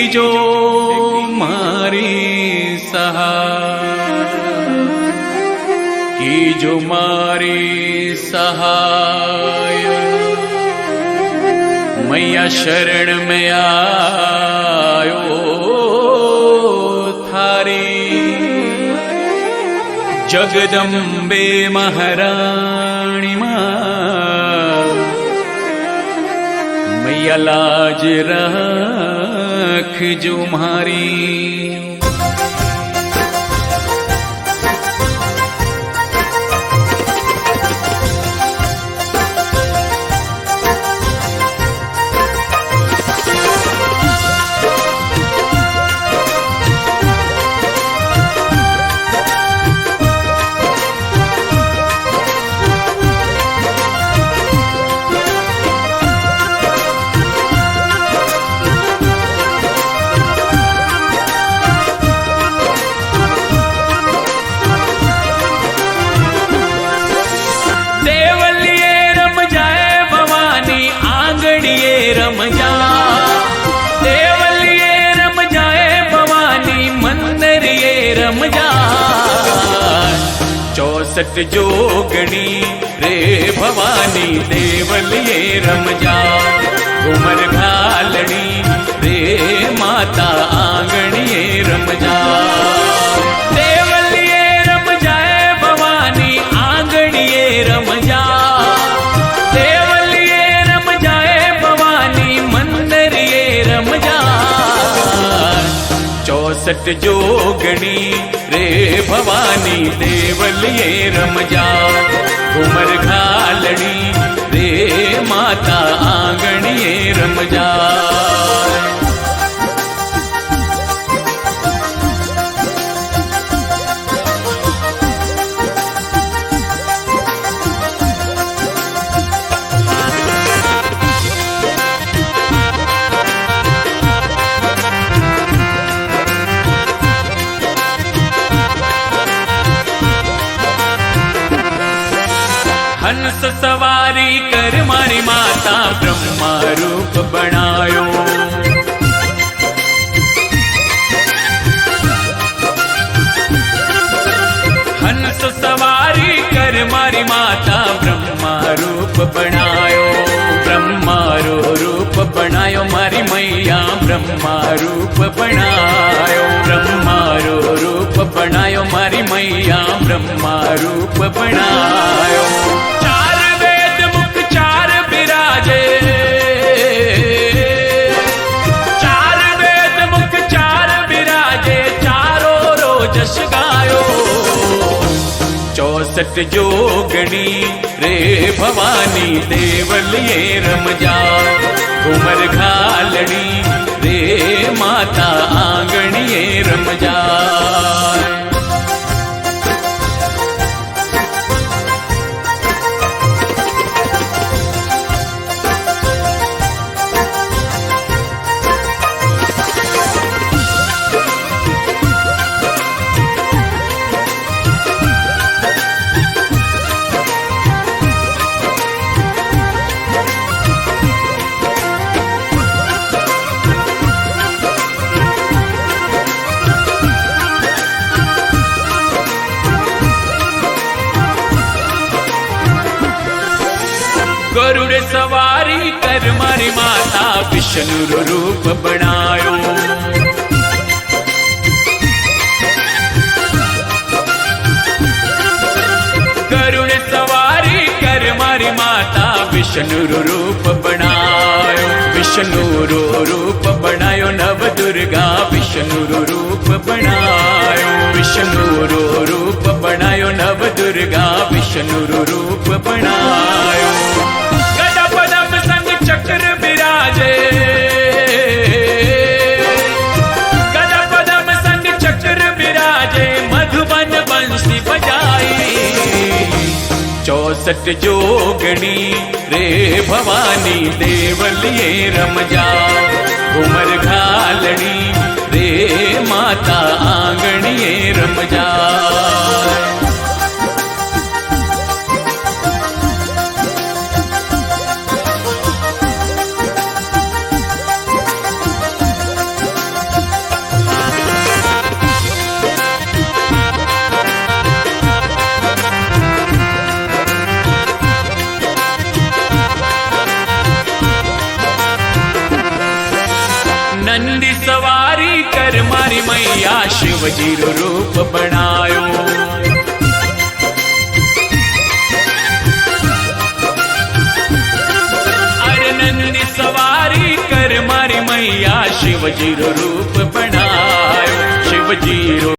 कीजो मारी सहाय, कीजो मारी सहाय। मैया शरण में आयो थारी, जगदम्बे महाराणी मां, मैया लाज रखजो मारी। रम जा देवलिए रम जाए भवानी, मंदिर ये रम जा। 64 जोगणी रे भवानी, देवलिए रम जा। उमर घालनी रे माता, आंगणिए रम जा। देवलिए रम जाए भवानी, आंगणिए रम जा। 64 जोगणी रे भवानी, देवलिए रम जा। उमर घालनी रे माता, आंगणिए रम जा। हंस सवारी कर मारी माता, ब्रह्मा रूप बनायो। हंस सवारी कर मारी माता, ब्रह्मा रूप बनायो। ब्रह्मा रूप बनायो मारी मैया, ब्रह्मा रूप बनायो। ब्रह्मा रूप बनायो मारी मैया, ब्रह्मा रूप बनायो। चार वेद मुख चार बिराजे, चार वेद मुख चार बिराजे, चारों रोजस गायो। 64 जोगणी रे भवानी, देवलिए रम जा। उमर घालनी रे माता, आंगणिए रम जा। गरुड़ सवारी कर मारी माता, विष्णु रूप बनायो। गरुड़ सवारी कर मारी माता, विष्णु रूप बनायो। विष्णु रूप बनायो नव दुर्गा, विष्णु रूप बनायो। विष्णु रूप बनायो नव दुर्गा, विष्णु रूप बनायो। चक्र विराजे, गदा पदम संग चक्र विराजे, मधुबन बंसी बजाई। 64 जोगणी रे भवानी, देवलिए रम जा। उमर घालनी रे माता, आंगणिए रम जा। मैया शिवजी रो रूप बनायो। अरे नंदी सवारी कर मारी मैया शिवजी रो रूप